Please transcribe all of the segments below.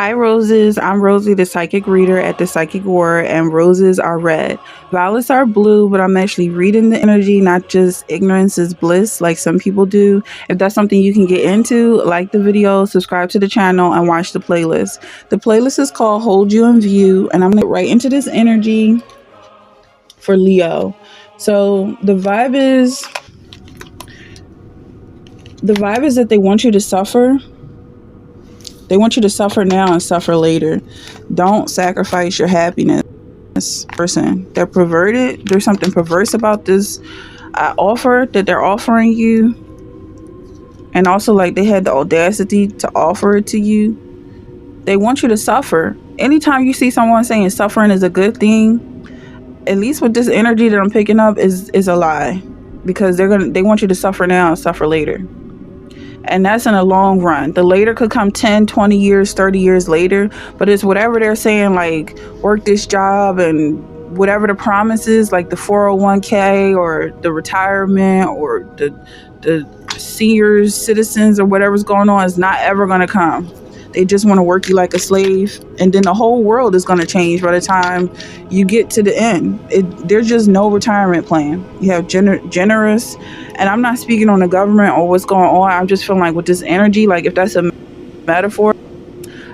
Hi, roses. I'm Rosie, the psychic reader at the Psychic War, and roses are red. Violets are blue, but I'm actually reading the energy, not just ignorance is bliss like some people do. If that's something you can get into, like the video, subscribe to the channel, and watch the playlist. The playlist is called Hold You in View, and I'm going to get right into this energy for Leo. So the vibe is that they want you to suffer. They want you to suffer now and suffer later. Don't sacrifice your happiness. Person, they're perverted. There's something perverse about this offer that they're offering you. And also, like, they had the audacity to offer it to you. They want you to suffer. Anytime you see someone saying suffering is a good thing, at least with this energy that I'm picking up, is a lie. Because they want you to suffer now and suffer later. And that's in a long run. The later could come 10, 20 years, 30 years later. But it's whatever they're saying, like, work this job and whatever the promise is, like the 401k or the retirement or the seniors, citizens, or whatever's going on is not ever going to come. They just want to work you like a slave. And then the whole world is going to change by the time you get to the end. There's just no retirement plan. You have generous. And I'm not speaking on the government or what's going on. I'm just feeling like with this energy, like if that's a metaphor,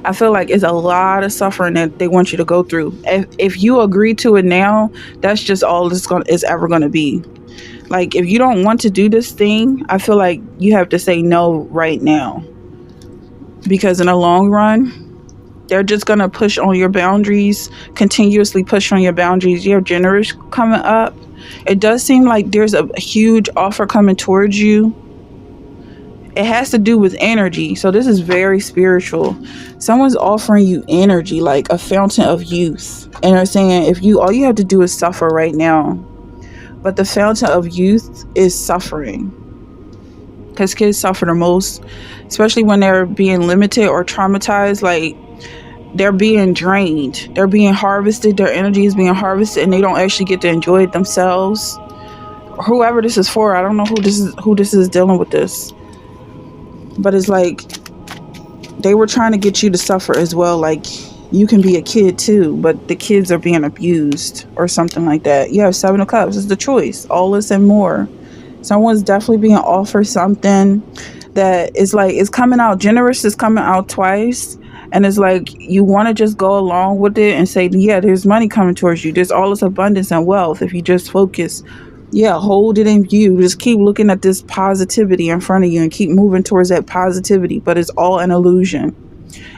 I feel like it's a lot of suffering that they want you to go through. If you agree to it now, that's just all it's ever going to be. Like, if you don't want to do this thing, I feel like you have to say no right now. Because in the long run, they're just going to push on your boundaries, continuously push on your boundaries. You have generous coming up. It does seem like there's a huge offer coming towards you. It has to do with energy. So this is very spiritual. Someone's offering you energy, like a fountain of youth. And they're saying, all you have to do is suffer right now. But the fountain of youth is suffering. Because kids suffer the most, especially when they're being limited or traumatized. Like, they're being drained, they're being harvested, their energy is being harvested, and they don't actually get to enjoy it themselves. Whoever this is for, I don't know who this is dealing with this, but it's like they were trying to get you to suffer as well. Like, you can be a kid too, but the kids are being abused or something like that. You have 7 of Cups. It's the choice, all this and more. Someone's definitely being offered something that is like, it's coming out generous, is coming out twice. And it's like, you want to just go along with it and say, yeah, there's money coming towards you. There's all this abundance and wealth. If you just focus, hold it in view. Just keep looking at this positivity in front of you and keep moving towards that positivity. But it's all an illusion.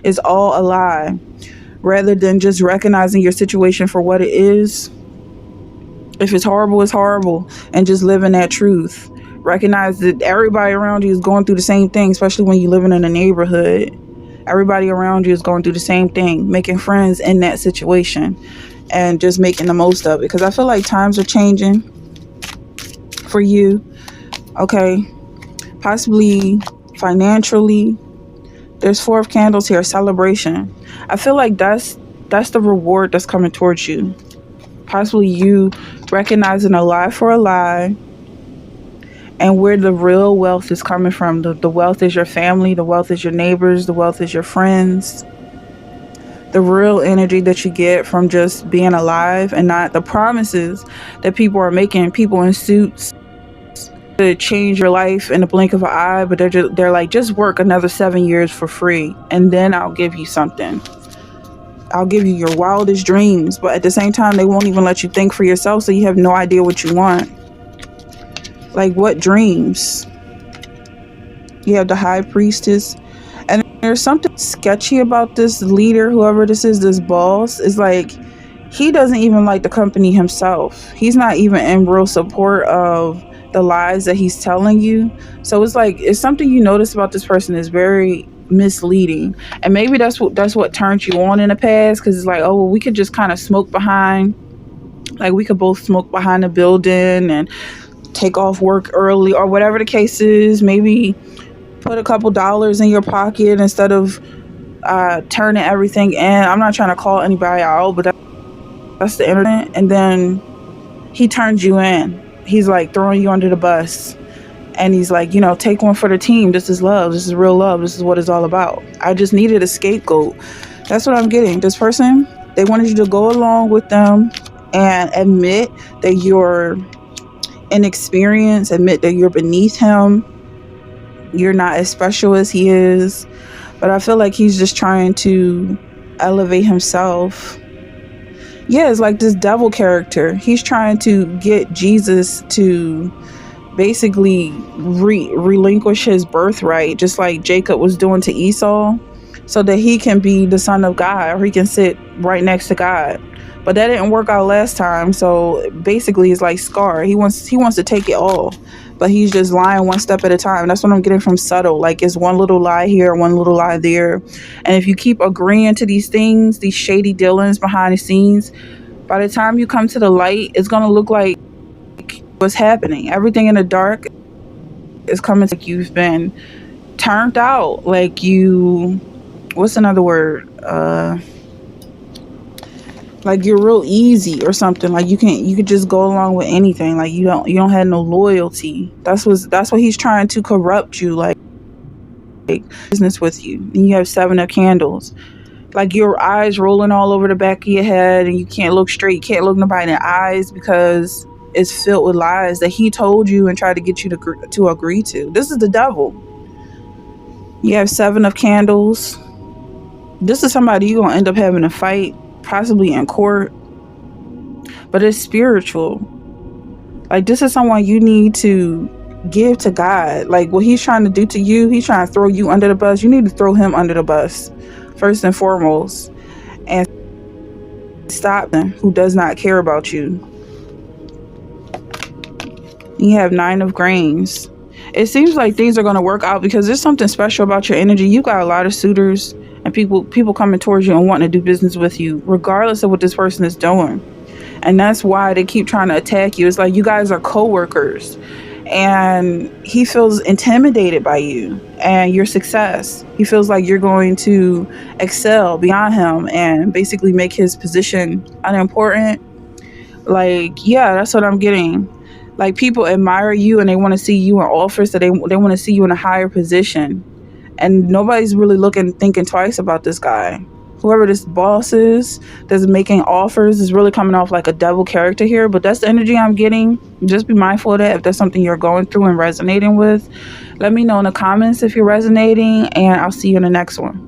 It's all a lie. Rather than just recognizing your situation for what it is. If it's horrible, it's horrible. And just live in that truth. Recognize that everybody around you is going through the same thing, especially when you're living in a neighborhood. Everybody around you is going through the same thing, making friends in that situation and just making the most of it. Because I feel like times are changing for you. Okay. Possibly financially. There's 4 of Candles here, celebration. I feel like that's the reward that's coming towards you. Possibly you recognizing a lie for a lie. And where the real wealth is coming from. The wealth is your family. The wealth is your neighbors. The wealth is your friends. The real energy that you get from just being alive and not the promises that people are making. People in suits to change your life in the blink of an eye. But they're like, just work another 7 years for free. And then I'll give you something. I'll give you your wildest dreams. But at the same time, they won't even let you think for yourself. So you have no idea what you want. Like, what dreams? You have the High Priestess. And there's something sketchy about this leader, whoever this is, this boss. Is like, he doesn't even like the company himself. He's not even in real support of the lies that he's telling you. So it's like, it's something you notice about this person is very misleading. And maybe that's what turned you on in the past. Because it's like, oh, well, we could just kind of smoke behind. Like, we could both smoke behind the building and take off work early or whatever the case is. Maybe put a couple dollars in your pocket instead of turning everything in. I'm not trying to call anybody out, but that's the internet. And then he turns you in. He's like throwing you under the bus. And he's like, take one for the team. This is love. This is real love. This is what it's all about. I just needed a scapegoat. That's what I'm getting. This person, they wanted you to go along with them and admit that you're inexperienced, admit that you're beneath him, you're not as special as he is. But I feel like he's just trying to elevate himself. Yeah, it's like this devil character. He's trying to get Jesus to basically relinquish his birthright, just like Jacob was doing to Esau, so that he can be the son of God, or he can sit right next to God. But that didn't work out last time. So basically, it's like Scar. He wants to take it all, but he's just lying one step at a time. That's what I'm getting from subtle. Like, it's one little lie here, one little lie there, and if you keep agreeing to these things, these shady dealings behind the scenes, by the time you come to the light, it's gonna look like what's happening. Everything in the dark is coming. Like you've been turned out. Like you, what's another word? Like you're real easy or something. Like you could just go along with anything. Like you don't have no loyalty. That's what he's trying to corrupt you. Like business with you. And you have 7 of candles. Like your eyes rolling all over the back of your head, and you can't look straight. You can't look nobody in the eyes because it's filled with lies that he told you and tried to get you to agree to. This is the devil. You have 7 of candles. This is somebody you're going to end up having a fight, possibly in court. But it's spiritual. Like, this is someone you need to give to God. Like, what he's trying to do to you, he's trying to throw you under the bus. You need to throw him under the bus, first and foremost. And stop them who does not care about you. You have 9 of grains. It seems like things are going to work out because there's something special about your energy. You got a lot of suitors and people coming towards you and wanting to do business with you, regardless of what this person is doing. And that's why they keep trying to attack you. It's like you guys are co-workers, and he feels intimidated by you and your success. He feels like you're going to excel beyond him and basically make his position unimportant. Like, yeah, that's what I'm getting. Like, people admire you and they want to see you in office, so they want to see you in a higher position. And nobody's really thinking twice about this guy. Whoever this boss is that's making offers is really coming off like a devil character here. But that's the energy I'm getting. Just be mindful of that if that's something you're going through and resonating with. Let me know in the comments if you're resonating, and I'll see you in the next one.